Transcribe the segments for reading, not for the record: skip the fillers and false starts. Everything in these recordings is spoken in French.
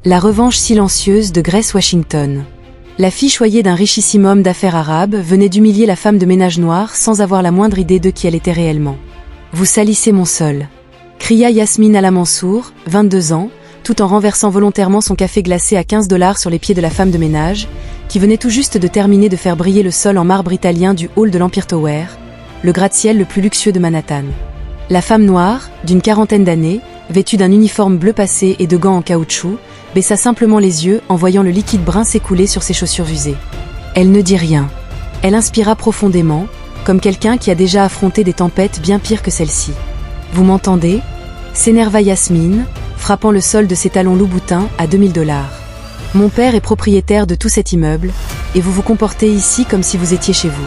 La revanche silencieuse de Grace Washington. La fille choyée d'un richissime homme d'affaires arabe venait d'humilier la femme de ménage noire sans avoir la moindre idée de qui elle était réellement. « Vous salissez mon sol !» cria Yasmine Alamansour, 22 ans, tout en renversant volontairement son café glacé à 15 $ sur les pieds de la femme de ménage, qui venait tout juste de terminer de faire briller le sol en marbre italien du hall de l'Empire Tower, le gratte-ciel le plus luxueux de Manhattan. La femme noire, d'une quarantaine d'années, vêtue d'un uniforme bleu passé et de gants en caoutchouc, baissa simplement les yeux en voyant le liquide brun s'écouler sur ses chaussures usées. Elle ne dit rien. Elle inspira profondément, comme quelqu'un qui a déjà affronté des tempêtes bien pires que celle-ci. « Vous m'entendez ?» s'énerva Yasmine, frappant le sol de ses talons loup-boutin à 2000 $. « Mon père est propriétaire de tout cet immeuble, et vous vous comportez ici comme si vous étiez chez vous. »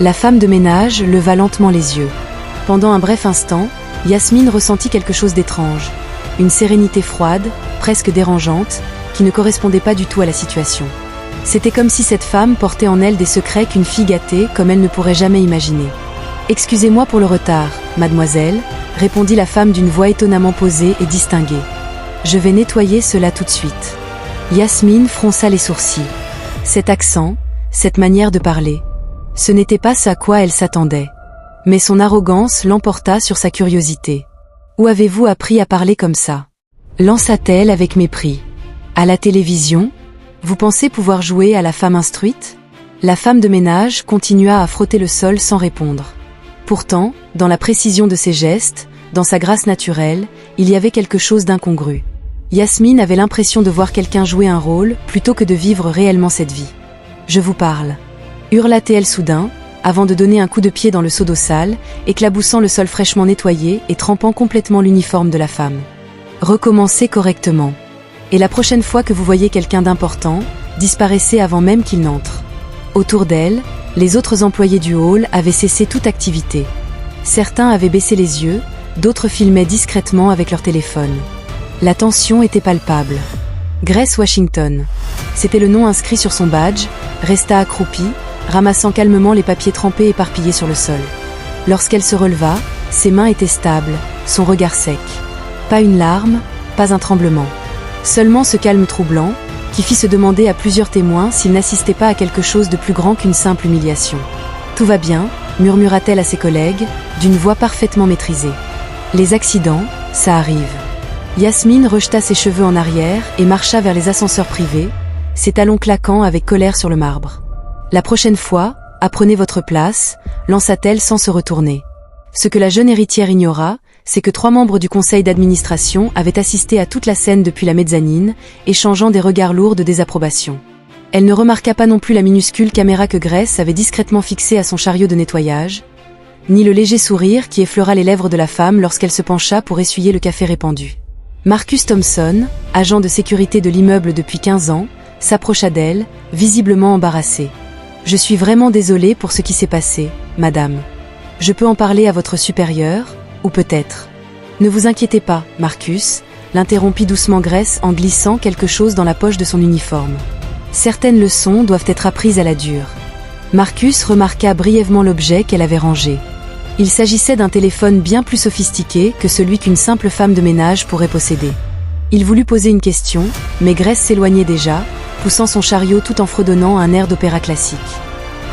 La femme de ménage leva lentement les yeux. Pendant un bref instant, Yasmine ressentit quelque chose d'étrange. Une sérénité froide, presque dérangeante, qui ne correspondait pas du tout à la situation. C'était comme si cette femme portait en elle des secrets qu'une fille gâtée comme elle ne pourrait jamais imaginer. « Excusez-moi pour le retard, mademoiselle », répondit la femme d'une voix étonnamment posée et distinguée. « Je vais nettoyer cela tout de suite. » Yasmine fronça les sourcils. Cet accent, cette manière de parler, ce n'était pas ce à quoi elle s'attendait. Mais son arrogance l'emporta sur sa curiosité. « Où avez-vous appris à parler comme ça ?» lança-t-elle avec mépris. « À la télévision ? Vous pensez pouvoir jouer à la femme instruite ?» La femme de ménage continua à frotter le sol sans répondre. Pourtant, dans la précision de ses gestes, dans sa grâce naturelle, il y avait quelque chose d'incongru. Yasmine avait l'impression de voir quelqu'un jouer un rôle plutôt que de vivre réellement cette vie. « Je vous parle !» hurla-t-elle soudain, avant de donner un coup de pied dans le seau d'eau sale, éclaboussant le sol fraîchement nettoyé et trempant complètement l'uniforme de la femme. Recommencez correctement. Et la prochaine fois que vous voyez quelqu'un d'important, disparaissez avant même qu'il n'entre. Autour d'elle, les autres employés du hall avaient cessé toute activité. Certains avaient baissé les yeux, d'autres filmaient discrètement avec leur téléphone. La tension était palpable. Grace Washington. C'était le nom inscrit sur son badge, resta accroupie, ramassant calmement les papiers trempés éparpillés sur le sol. Lorsqu'elle se releva, ses mains étaient stables, son regard sec. Pas une larme, pas un tremblement. Seulement ce calme troublant, qui fit se demander à plusieurs témoins s'ils n'assistaient pas à quelque chose de plus grand qu'une simple humiliation. « Tout va bien », murmura-t-elle à ses collègues, d'une voix parfaitement maîtrisée. « Les accidents, ça arrive. » Yasmine rejeta ses cheveux en arrière et marcha vers les ascenseurs privés, ses talons claquant avec colère sur le marbre. « La prochaine fois, apprenez votre place », lança-t-elle sans se retourner. Ce que la jeune héritière ignora, c'est que 3 membres du conseil d'administration avaient assisté à toute la scène depuis la mezzanine, échangeant des regards lourds de désapprobation. Elle ne remarqua pas non plus la minuscule caméra que Grace avait discrètement fixée à son chariot de nettoyage, ni le léger sourire qui effleura les lèvres de la femme lorsqu'elle se pencha pour essuyer le café répandu. Marcus Thompson, agent de sécurité de l'immeuble depuis 15 ans, s'approcha d'elle, visiblement embarrassé. « Je suis vraiment désolé pour ce qui s'est passé, madame. Je peux en parler à votre supérieur, ou peut-être. » « Ne vous inquiétez pas, Marcus, » l'interrompit doucement Grace en glissant quelque chose dans la poche de son uniforme. « Certaines leçons doivent être apprises à la dure. » Marcus remarqua brièvement l'objet qu'elle avait rangé. Il s'agissait d'un téléphone bien plus sophistiqué que celui qu'une simple femme de ménage pourrait posséder. Il voulut poser une question, mais Grace s'éloignait déjà, poussant son chariot tout en fredonnant un air d'opéra classique.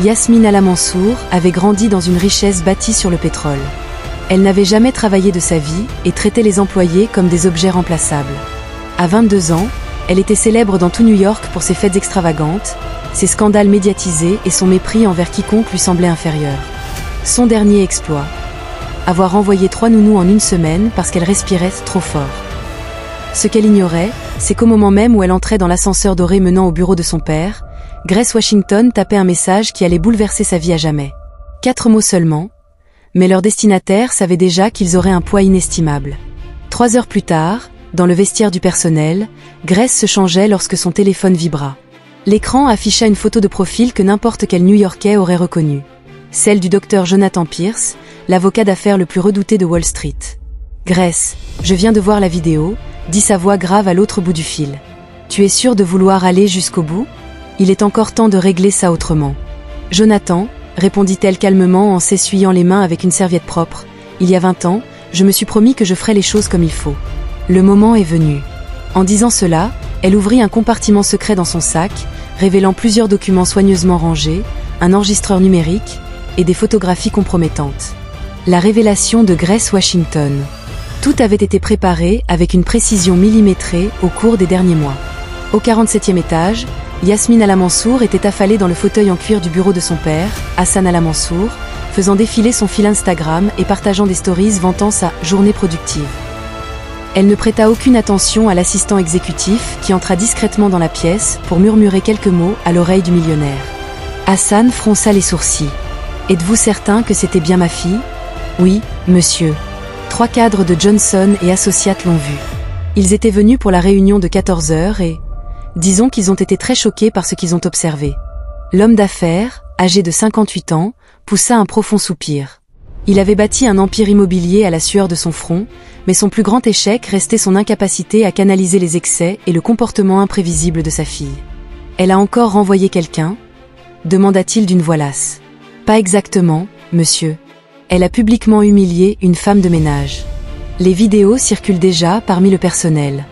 Yasmine Alamansour avait grandi dans une richesse bâtie sur le pétrole. Elle n'avait jamais travaillé de sa vie et traitait les employés comme des objets remplaçables. À 22 ans, elle était célèbre dans tout New York pour ses fêtes extravagantes, ses scandales médiatisés et son mépris envers quiconque lui semblait inférieur. Son dernier exploit. Avoir envoyé 3 nounous en une semaine parce qu'elle respirait trop fort. Ce qu'elle ignorait, c'est qu'au moment même où elle entrait dans l'ascenseur doré menant au bureau de son père, Grace Washington tapait un message qui allait bouleverser sa vie à jamais. 4 mots seulement, mais leurs destinataires savaient déjà qu'ils auraient un poids inestimable. 3 heures plus tard, dans le vestiaire du personnel, Grace se changeait lorsque son téléphone vibra. L'écran afficha une photo de profil que n'importe quel New-Yorkais aurait reconnue. Celle du docteur Jonathan Pierce, l'avocat d'affaires le plus redouté de Wall Street. « Grace, je viens de voir la vidéo », dit sa voix grave à l'autre bout du fil. « Tu es sûre de vouloir aller jusqu'au bout ? Il est encore temps de régler ça autrement. »« Jonathan », répondit-elle calmement en s'essuyant les mains avec une serviette propre, « il y a 20 ans, je me suis promis que je ferais les choses comme il faut. Le moment est venu. » En disant cela, Elle ouvrit un compartiment secret dans son sac, révélant plusieurs documents soigneusement rangés, un enregistreur numérique et des photographies compromettantes. La révélation de Grace Washington. Tout avait été préparé avec une précision millimétrée au cours des derniers mois. Au 47e étage, Yasmine Alamansour était affalée dans le fauteuil en cuir du bureau de son père, Hassan Alamansour, faisant défiler son fil Instagram et partageant des stories vantant sa journée productive. Elle ne prêta aucune attention à l'assistant exécutif qui entra discrètement dans la pièce pour murmurer quelques mots à l'oreille du millionnaire. Hassan fronça les sourcils. « Êtes-vous certain que c'était bien ma fille ?»« Oui, monsieur. 3 cadres de Johnson et Associates l'ont vue. Ils étaient venus pour la réunion de 14 heures et... disons qu'ils ont été très choqués par ce qu'ils ont observé. » L'homme d'affaires, âgé de 58 ans, poussa un profond soupir. Il avait bâti un empire immobilier à la sueur de son front, mais son plus grand échec restait son incapacité à canaliser les excès et le comportement imprévisible de sa fille. « Elle a encore renvoyé quelqu'un ?» demanda-t-il d'une voix lasse. « Pas exactement, monsieur. Elle a publiquement humilié une femme de ménage. » Les vidéos circulent déjà parmi le personnel.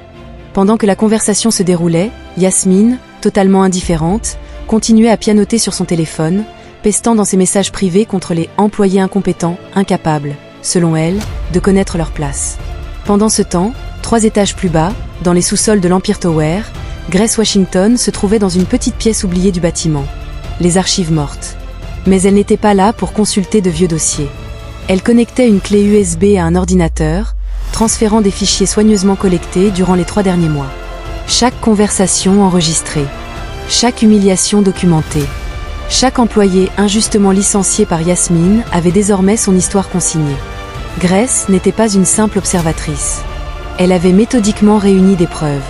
Pendant que la conversation se déroulait, Yasmine, totalement indifférente, continuait à pianoter sur son téléphone, pestant dans ses messages privés contre les employés incompétents, incapables, selon elle, de connaître leur place. Pendant ce temps, 3 étages plus bas, dans les sous-sols de l'Empire Tower, Grace Washington se trouvait dans une petite pièce oubliée du bâtiment. Les archives mortes. Mais elle n'était pas là pour consulter de vieux dossiers. Elle connectait une clé USB à un ordinateur, transférant des fichiers soigneusement collectés durant les 3 derniers mois. Chaque conversation enregistrée. Chaque humiliation documentée. Chaque employé injustement licencié par Yasmine avait désormais son histoire consignée. Grace n'était pas une simple observatrice. Elle avait méthodiquement réuni des preuves.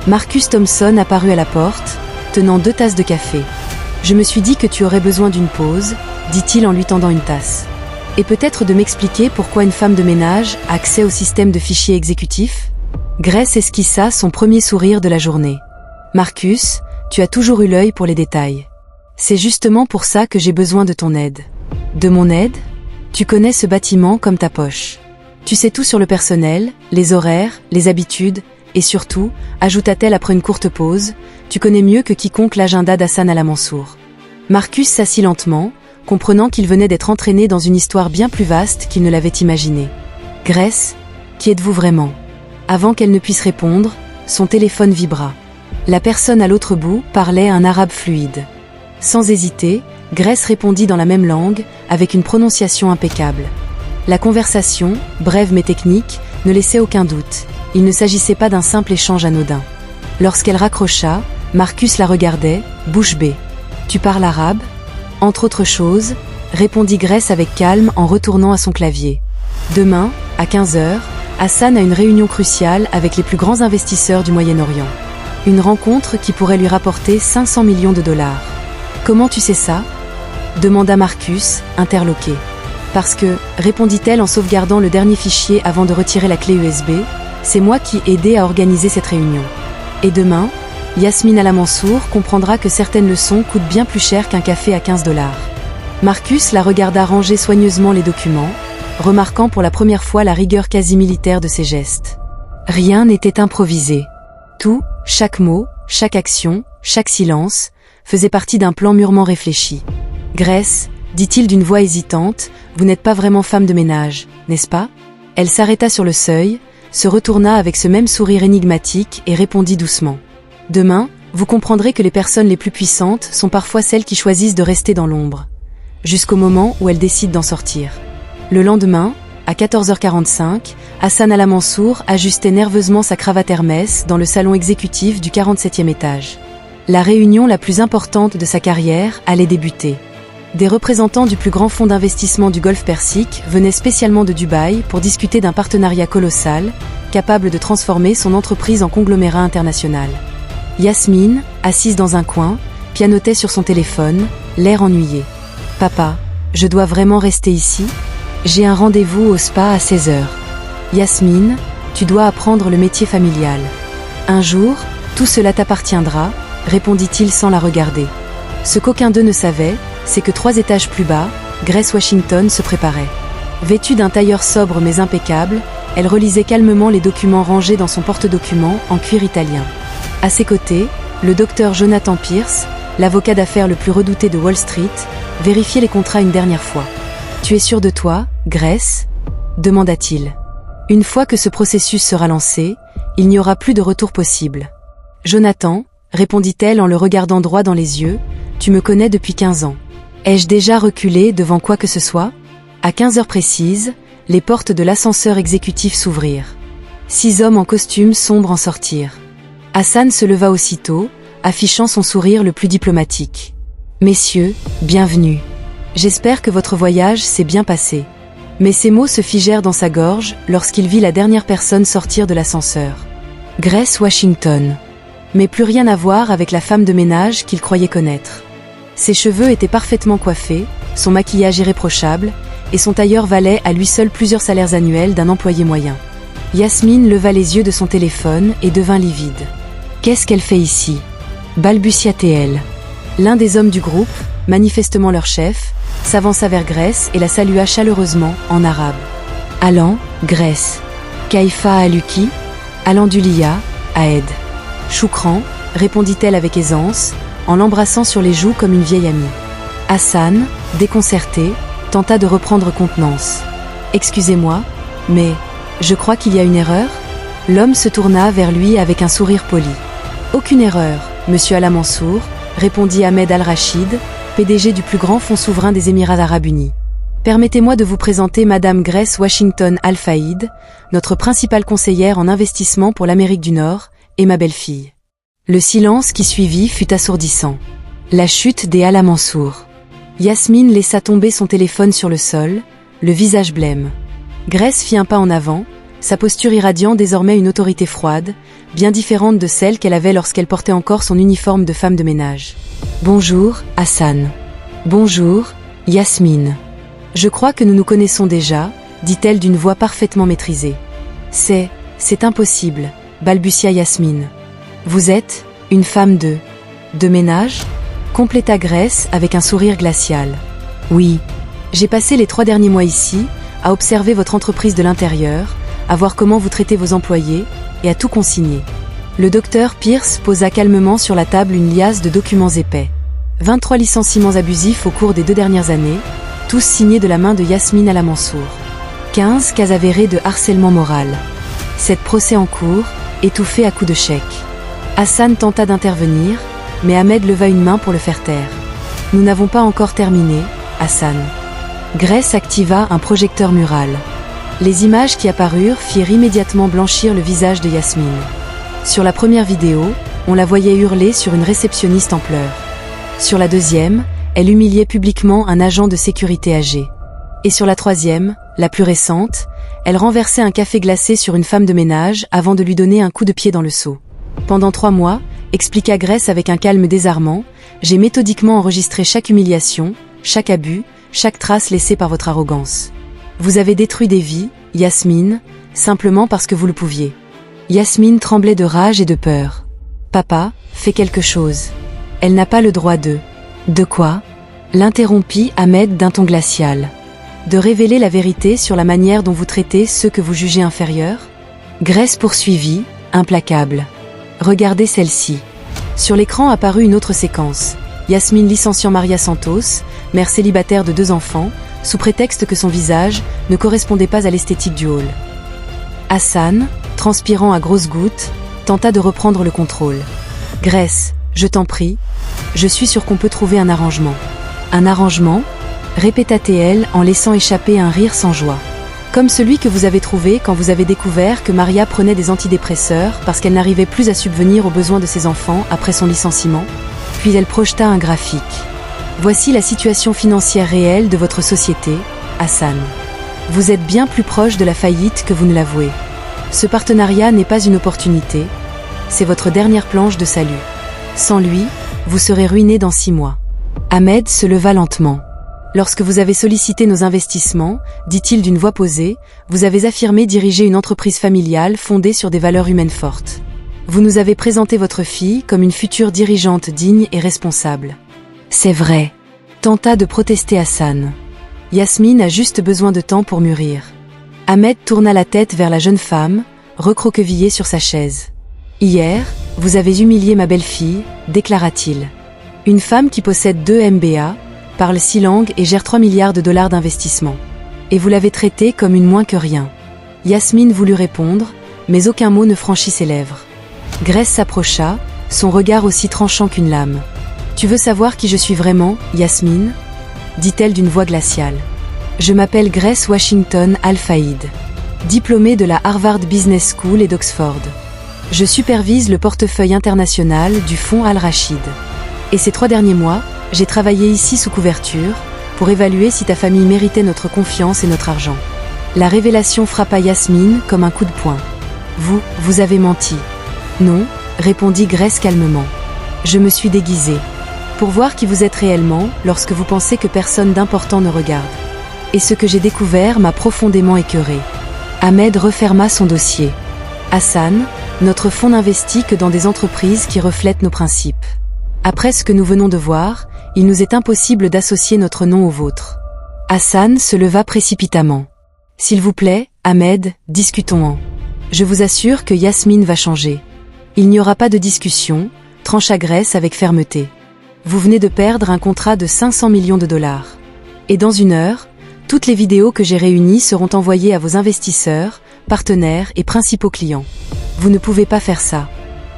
Marcus Thompson apparut à la porte, tenant 2 tasses de café. « Je me suis dit que tu aurais besoin d'une pause », dit-il en lui tendant une tasse. « Et peut-être de m'expliquer pourquoi une femme de ménage a accès au système de fichiers exécutifs ?» Grace esquissa son premier sourire de la journée. « Marcus, tu as toujours eu l'œil pour les détails. C'est justement pour ça que j'ai besoin de ton aide. » « De mon aide ? Tu connais ce bâtiment comme ta poche. Tu sais tout sur le personnel, les horaires, les habitudes, et surtout, ajouta-t-elle après une courte pause, tu connais mieux que quiconque l'agenda d'Hassan Alamansour. » Marcus s'assit lentement, comprenant qu'il venait d'être entraîné dans une histoire bien plus vaste qu'il ne l'avait imaginé. « Grace, qui êtes-vous vraiment ?» Avant qu'elle ne puisse répondre, son téléphone vibra. La personne à l'autre bout parlait un arabe fluide. Sans hésiter, Grace répondit dans la même langue, avec une prononciation impeccable. La conversation, brève mais technique, ne laissait aucun doute. Il ne s'agissait pas d'un simple échange anodin. Lorsqu'elle raccrocha, Marcus la regardait, bouche bée. « Tu parles arabe ?» Entre autres choses, répondit Grace avec calme en retournant à son clavier. « Demain, à 15 heures, Hassan a une réunion cruciale avec les plus grands investisseurs du Moyen-Orient. Une rencontre qui pourrait lui rapporter 500 millions de dollars. Comment tu sais ça ? Demanda Marcus, interloqué. Parce que, répondit-elle en sauvegardant le dernier fichier avant de retirer la clé USB, c'est moi qui ai aidé à organiser cette réunion. Et demain, Yasmine Alamansour comprendra que certaines leçons coûtent bien plus cher qu'un café à 15 $. Marcus la regarda ranger soigneusement les documents, remarquant pour la première fois la rigueur quasi militaire de ses gestes. Rien n'était improvisé. Tout, chaque mot, chaque action, chaque silence, faisait partie d'un plan mûrement réfléchi. « Grace, dit-il d'une voix hésitante, vous n'êtes pas vraiment femme de ménage, n'est-ce pas ?» Elle s'arrêta sur le seuil, se retourna avec ce même sourire énigmatique et répondit doucement. « Demain, vous comprendrez que les personnes les plus puissantes sont parfois celles qui choisissent de rester dans l'ombre, jusqu'au moment où elles décident d'en sortir. » Le lendemain, à 14h45, Hassan Alamansour ajustait nerveusement sa cravate Hermès dans le salon exécutif du 47e étage. La réunion la plus importante de sa carrière allait débuter. Des représentants du plus grand fonds d'investissement du Golfe Persique venaient spécialement de Dubaï pour discuter d'un partenariat colossal, capable de transformer son entreprise en conglomérat international. Yasmine, assise dans un coin, pianotait sur son téléphone, l'air ennuyé. « Papa, je dois vraiment rester ici ? J'ai un rendez-vous au spa à 16 h. Yasmine, tu dois apprendre le métier familial. Un jour, tout cela t'appartiendra, répondit-il sans la regarder. Ce qu'aucun d'eux ne savait, c'est que 3 étages plus bas, Grace Washington se préparait. Vêtue d'un tailleur sobre mais impeccable, elle relisait calmement les documents rangés dans son porte-documents en cuir italien. À ses côtés, le docteur Jonathan Pierce, l'avocat d'affaires le plus redouté de Wall Street, vérifiait les contrats une dernière fois. « Tu es sûr de toi, Grace ?» demanda-t-il. « Une fois que ce processus sera lancé, il n'y aura plus de retour possible. »« Jonathan, » répondit-elle en le regardant droit dans les yeux, « tu me connais depuis 15 ans. Ai-je déjà reculé devant quoi que ce soit ?» À 15 heures précises, les portes de l'ascenseur exécutif s'ouvrirent. 6 hommes en costume sombre en sortirent. Hassan se leva aussitôt, affichant son sourire le plus diplomatique. « Messieurs, bienvenue. J'espère que votre voyage s'est bien passé. » Mais ces mots se figèrent dans sa gorge lorsqu'il vit la dernière personne sortir de l'ascenseur. Grace Washington. Mais plus rien à voir avec la femme de ménage qu'il croyait connaître. Ses cheveux étaient parfaitement coiffés, son maquillage irréprochable, et son tailleur valait à lui seul plusieurs salaires annuels d'un employé moyen. Yasmine leva les yeux de son téléphone et devint livide. « Qu'est-ce qu'elle fait ici ?» balbutia-t-elle. L'un des hommes du groupe, manifestement leur chef, s'avança vers Grace et la salua chaleureusement en arabe. « Allan, Grace. Kaifa Aluki, Alandulia, Aed. Choukran, répondit-elle avec aisance, en l'embrassant sur les joues comme une vieille amie. Hassan, déconcerté, tenta de reprendre contenance. « Excusez-moi, mais je crois qu'il y a une erreur ?» L'homme se tourna vers lui avec un sourire poli. « Aucune erreur, monsieur Al-Mansour, » répondit Ahmed Al-Rachid, PDG du plus grand fonds souverain des Émirats arabes unis. « Permettez-moi de vous présenter Madame Grace Washington Al-Faïd, notre principale conseillère en investissement pour l'Amérique du Nord, et ma belle-fille. » Le silence qui suivit fut assourdissant. La chute des Al-Mansour. Yasmine laissa tomber son téléphone sur le sol, le visage blême. Grace fit un pas en avant, sa posture irradiant désormais une autorité froide, bien différente de celle qu'elle avait lorsqu'elle portait encore son uniforme de femme de ménage. « Bonjour, Hassan. »« Bonjour, Yasmine. »« Je crois que nous nous connaissons déjà, » dit-elle d'une voix parfaitement maîtrisée. « C'est impossible, » balbutia Yasmine. « Vous êtes une femme de ménage ?» compléta Grace avec un sourire glacial. « Oui. J'ai passé les 3 derniers mois ici, à observer votre entreprise de l'intérieur, à voir comment vous traitez vos employés, et à tout consigner. » Le docteur Pierce posa calmement sur la table une liasse de documents épais. 23 licenciements abusifs au cours des 2 dernières années, tous signés de la main de Yasmine Al-Mansour. 15 cas avérés de harcèlement moral. 7 procès en cours, étouffés à coups de chèque. Hassan tenta d'intervenir, mais Ahmed leva une main pour le faire taire. « Nous n'avons pas encore terminé, Hassan. » Grace activa un projecteur mural. Les images qui apparurent firent immédiatement blanchir le visage de Yasmine. Sur la première vidéo, on la voyait hurler sur une réceptionniste en pleurs. Sur la deuxième, elle humiliait publiquement un agent de sécurité âgé. Et sur la troisième, la plus récente, elle renversait un café glacé sur une femme de ménage avant de lui donner un coup de pied dans le seau. Pendant 3 mois, expliqua Grace avec un calme désarmant, j'ai méthodiquement enregistré chaque humiliation, chaque abus, chaque trace laissée par votre arrogance. Vous avez détruit des vies, Yasmine, simplement parce que vous le pouviez. Yasmine tremblait de rage et de peur. Papa, fais quelque chose. Elle n'a pas le droit de... De quoi? L'interrompit Ahmed d'un ton glacial. De révéler la vérité sur la manière dont vous traitez ceux que vous jugez inférieurs? Grace poursuivit, implacable. Regardez celle-ci. Sur l'écran apparut une autre séquence. Yasmine licenciant Maria Santos, mère célibataire de 2 enfants, sous prétexte que son visage ne correspondait pas à l'esthétique du hall. Hassan, transpirant à grosses gouttes, tenta de reprendre le contrôle. Grace, je t'en prie, je suis sûre qu'on peut trouver un arrangement. Un arrangement? Répéta-t-elle en laissant échapper un rire sans joie. Comme celui que vous avez trouvé quand vous avez découvert que Maria prenait des antidépresseurs parce qu'elle n'arrivait plus à subvenir aux besoins de ses enfants après son licenciement. Puis elle projeta un graphique. Voici la situation financière réelle de votre société, Hassan. Vous êtes bien plus proche de la faillite que vous ne l'avouez. Ce partenariat n'est pas une opportunité, c'est votre dernière planche de salut. Sans lui, vous serez ruiné dans 6 mois. Ahmed se leva lentement. Lorsque vous avez sollicité nos investissements, dit-il d'une voix posée, vous avez affirmé diriger une entreprise familiale fondée sur des valeurs humaines fortes. Vous nous avez présenté votre fille comme une future dirigeante digne et responsable. C'est vrai, tenta de protester Hassan. Yasmine a juste besoin de temps pour mûrir. Ahmed tourna la tête vers la jeune femme, recroquevillée sur sa chaise. Hier, vous avez humilié ma belle-fille, déclara-t-il. Une femme qui possède 2 MBA, parle 6 langues et gère 3 milliards de dollars d'investissement. Et vous l'avez traitée comme une moins que rien. Yasmine voulut répondre, mais aucun mot ne franchit ses lèvres. Grace s'approcha, son regard aussi tranchant qu'une lame. « Tu veux savoir qui je suis vraiment, Yasmine ?» dit-elle d'une voix glaciale. « Je m'appelle Grace Washington Al-Faïd, diplômée de la Harvard Business School et d'Oxford. Je supervise le portefeuille international du fonds Al-Rachid. Et ces 3 derniers mois, j'ai travaillé ici sous couverture, pour évaluer si ta famille méritait notre confiance et notre argent. » La révélation frappa Yasmine comme un coup de poing. « Vous avez menti. » »« Non, » répondit Grace calmement. « Je me suis déguisée. Pour voir qui vous êtes réellement lorsque vous pensez que personne d'important ne regarde. Et ce que j'ai découvert m'a profondément écœuré. » Ahmed referma son dossier. « Hassan, notre fonds n'investit que dans des entreprises qui reflètent nos principes. Après ce que nous venons de voir, il nous est impossible d'associer notre nom au vôtre. » Hassan se leva précipitamment. « S'il vous plaît, Ahmed, discutons-en. Je vous assure que Yasmine va changer. » « Il n'y aura pas de discussion, » trancha Grace avec fermeté. « Vous venez de perdre un contrat de 500 millions de dollars. Et dans 1 heure, toutes les vidéos que j'ai réunies seront envoyées à vos investisseurs, partenaires et principaux clients. Vous ne pouvez pas faire ça. »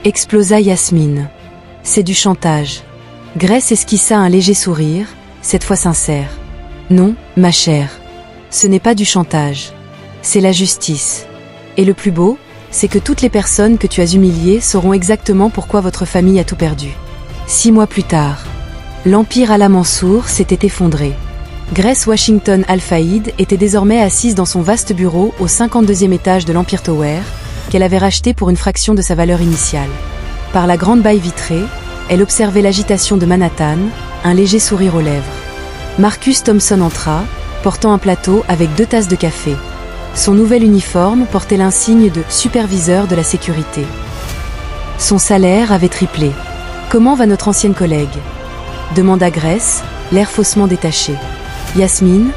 Explosa Yasmine. « C'est du chantage. » Grace esquissa un léger sourire, cette fois sincère. « Non, ma chère. Ce n'est pas du chantage. C'est la justice. Et le plus beau, c'est que toutes les personnes que tu as humiliées sauront exactement pourquoi votre famille a tout perdu. » 6 mois plus tard, l'empire Al-Mansour s'était effondré. Grace Washington Al-Faïd était désormais assise dans son vaste bureau au 52e étage de l'Empire Tower, qu'elle avait racheté pour une fraction de sa valeur initiale. Par la grande baille vitrée, elle observait l'agitation de Manhattan, un léger sourire aux lèvres. Marcus Thompson entra, portant un plateau avec 2 tasses de café. Son nouvel uniforme portait l'insigne de superviseur de la sécurité. Son salaire avait triplé. « Comment va notre ancienne collègue ?» demanda Grace, l'air faussement détaché. « Yasmine ?»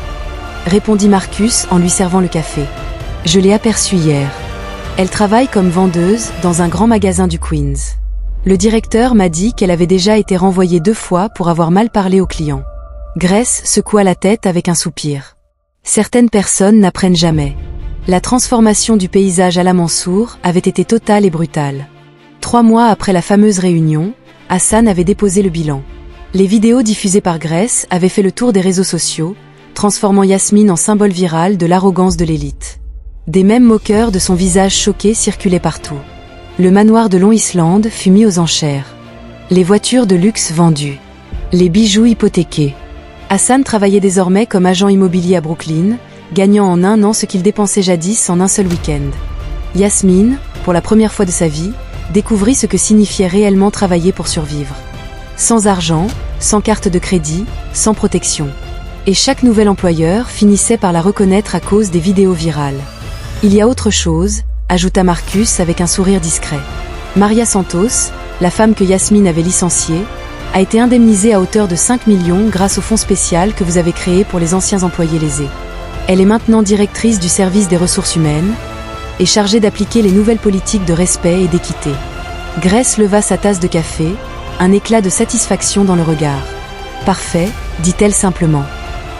répondit Marcus en lui servant le café. « Je l'ai aperçue hier. Elle travaille comme vendeuse dans un grand magasin du Queens. Le directeur m'a dit qu'elle avait déjà été renvoyée 2 fois pour avoir mal parlé aux clients. » Grace secoua la tête avec un soupir. Certaines personnes n'apprennent jamais. La transformation du paysage Al-Mansour avait été totale et brutale. 3 mois après la fameuse réunion, Hassan avait déposé le bilan. Les vidéos diffusées par Grace avaient fait le tour des réseaux sociaux, transformant Yasmine en symbole viral de l'arrogance de l'élite. Des mèmes moqueurs de son visage choqué circulaient partout. Le manoir de Long Island fut mis aux enchères. Les voitures de luxe vendues. Les bijoux hypothéqués. Hassan travaillait désormais comme agent immobilier à Brooklyn, gagnant en 1 an ce qu'il dépensait jadis en un seul week-end. Yasmine, pour la première fois de sa vie, découvrit ce que signifiait réellement travailler pour survivre. Sans argent, sans carte de crédit, sans protection. Et chaque nouvel employeur finissait par la reconnaître à cause des vidéos virales. « Il y a autre chose », ajouta Marcus avec un sourire discret. Maria Santos, la femme que Yasmine avait licenciée, a été indemnisée à hauteur de 5 millions grâce au fonds spécial que vous avez créé pour les anciens employés lésés. Elle est maintenant directrice du service des ressources humaines et chargée d'appliquer les nouvelles politiques de respect et d'équité. Grace leva sa tasse de café, un éclat de satisfaction dans le regard. « Parfait », dit-elle simplement.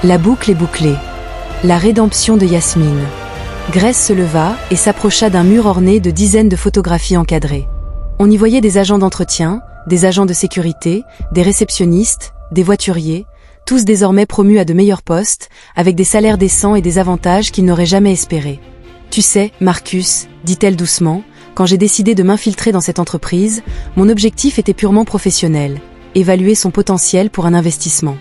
La boucle est bouclée. La rédemption de Yasmine. Grace se leva et s'approcha d'un mur orné de dizaines de photographies encadrées. On y voyait des agents d'entretien, des agents de sécurité, des réceptionnistes, des voituriers, tous désormais promus à de meilleurs postes, avec des salaires décents et des avantages qu'ils n'auraient jamais espérés. « Tu sais, Marcus, dit-elle doucement, quand j'ai décidé de m'infiltrer dans cette entreprise, mon objectif était purement professionnel, évaluer son potentiel pour un investissement. »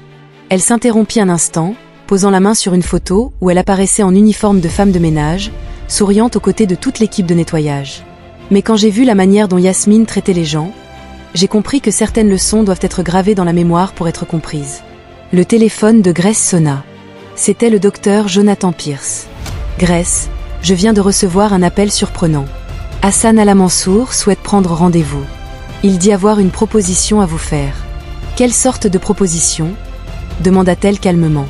Elle s'interrompit un instant, posant la main sur une photo où elle apparaissait en uniforme de femme de ménage, souriante aux côtés de toute l'équipe de nettoyage. Mais quand j'ai vu la manière dont Yasmine traitait les gens, j'ai compris que certaines leçons doivent être gravées dans la mémoire pour être comprises. Le téléphone de Grace sonna. C'était le docteur Jonathan Pierce. « Grace, je viens de recevoir un appel surprenant. Hassan Al-Mansour souhaite prendre rendez-vous. Il dit avoir une proposition à vous faire. »« Quelle sorte de proposition ?» demanda-t-elle calmement.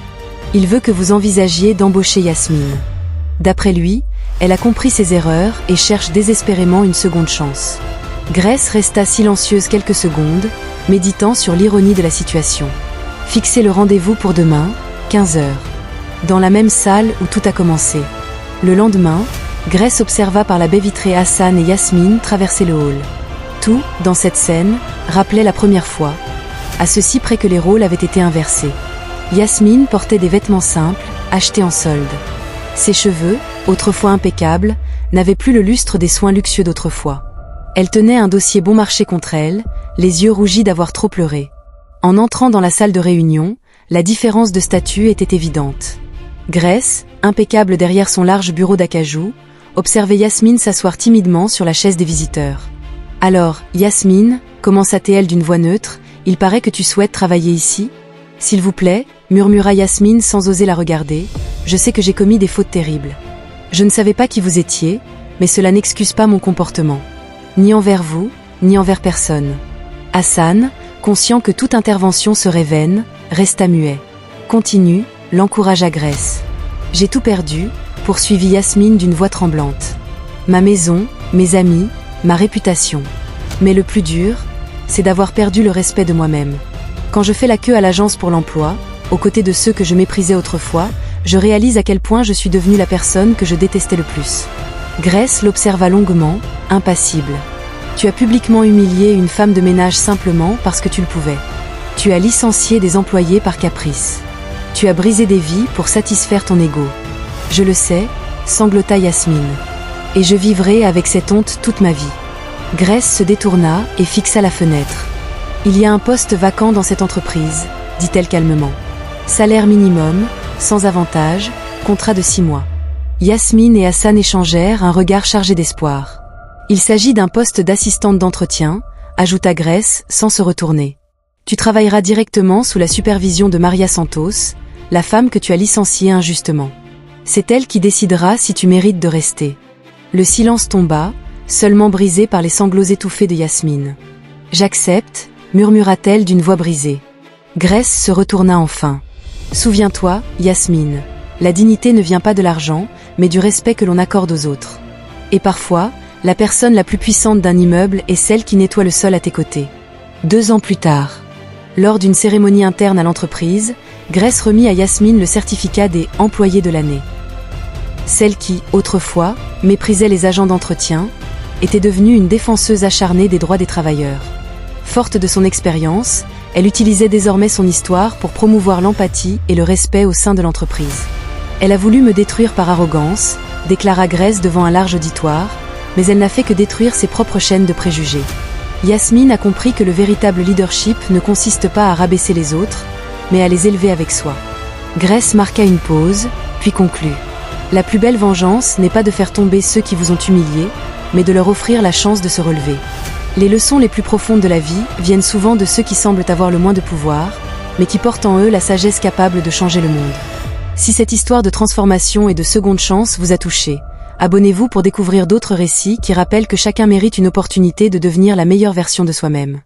« Il veut que vous envisagiez d'embaucher Yasmine. D'après lui, elle a compris ses erreurs et cherche désespérément une seconde chance. » Grace resta silencieuse quelques secondes, méditant sur l'ironie de la situation. Fixez le rendez-vous pour demain, 15 heures. Dans la même salle où tout a commencé. Le lendemain, Grace observa par la baie vitrée Hassan et Yasmine traverser le hall. Tout, dans cette scène, rappelait la première fois, à ceci près que les rôles avaient été inversés. Yasmine portait des vêtements simples, achetés en solde. Ses cheveux, autrefois impeccables, n'avaient plus le lustre des soins luxueux d'autrefois. Elle tenait un dossier bon marché contre elle, les yeux rougis d'avoir trop pleuré. En entrant dans la salle de réunion, la différence de statut était évidente. Grace, impeccable derrière son large bureau d'acajou, observait Yasmine s'asseoir timidement sur la chaise des visiteurs. « Alors, Yasmine, commença-t-elle d'une voix neutre, il paraît que tu souhaites travailler ici ? S'il vous plaît, murmura Yasmine sans oser la regarder, je sais que j'ai commis des fautes terribles. Je ne savais pas qui vous étiez, mais cela n'excuse pas mon comportement. Ni envers vous, ni envers personne. Hassan, conscient que toute intervention serait vaine, resta muet. Continue, l'encouragea Grace. J'ai tout perdu, poursuivit Yasmine d'une voix tremblante. Ma maison, mes amis, ma réputation. Mais le plus dur, c'est d'avoir perdu le respect de moi-même. Quand je fais la queue à l'agence pour l'emploi, aux côtés de ceux que je méprisais autrefois, je réalise à quel point je suis devenue la personne que je détestais le plus. Grace l'observa longuement, impassible. Tu as publiquement humilié une femme de ménage simplement parce que tu le pouvais. Tu as licencié des employés par caprice. Tu as brisé des vies pour satisfaire ton ego. Je le sais, sanglota Yasmine. Et je vivrai avec cette honte toute ma vie. Grace se détourna et fixa la fenêtre. Il y a un poste vacant dans cette entreprise, dit-elle calmement. Salaire minimum, sans avantage, contrat de 6 mois. Yasmine et Hassan échangèrent un regard chargé d'espoir. Il s'agit d'un poste d'assistante d'entretien, ajouta Grace sans se retourner. Tu travailleras directement sous la supervision de Maria Santos, la femme que tu as licenciée injustement. C'est elle qui décidera si tu mérites de rester. Le silence tomba, seulement brisé par les sanglots étouffés de Yasmine. J'accepte, murmura-t-elle d'une voix brisée. Grace se retourna enfin. Souviens-toi, Yasmine, la dignité ne vient pas de l'argent, mais du respect que l'on accorde aux autres. Et parfois, la personne la plus puissante d'un immeuble est celle qui nettoie le sol à tes côtés. 2 ans plus tard, lors d'une cérémonie interne à l'entreprise, Grace remit à Yasmine le certificat des « employés de l'année ». Celle qui, autrefois, méprisait les agents d'entretien, était devenue une défenseuse acharnée des droits des travailleurs. Forte de son expérience, elle utilisait désormais son histoire pour promouvoir l'empathie et le respect au sein de l'entreprise. Elle a voulu me détruire par arrogance, déclara Grace devant un large auditoire, mais elle n'a fait que détruire ses propres chaînes de préjugés. Yasmine a compris que le véritable leadership ne consiste pas à rabaisser les autres, mais à les élever avec soi. Grace marqua une pause, puis conclut. La plus belle vengeance n'est pas de faire tomber ceux qui vous ont humiliés, mais de leur offrir la chance de se relever. Les leçons les plus profondes de la vie viennent souvent de ceux qui semblent avoir le moins de pouvoir, mais qui portent en eux la sagesse capable de changer le monde. Si cette histoire de transformation et de seconde chance vous a touché, abonnez-vous pour découvrir d'autres récits qui rappellent que chacun mérite une opportunité de devenir la meilleure version de soi-même.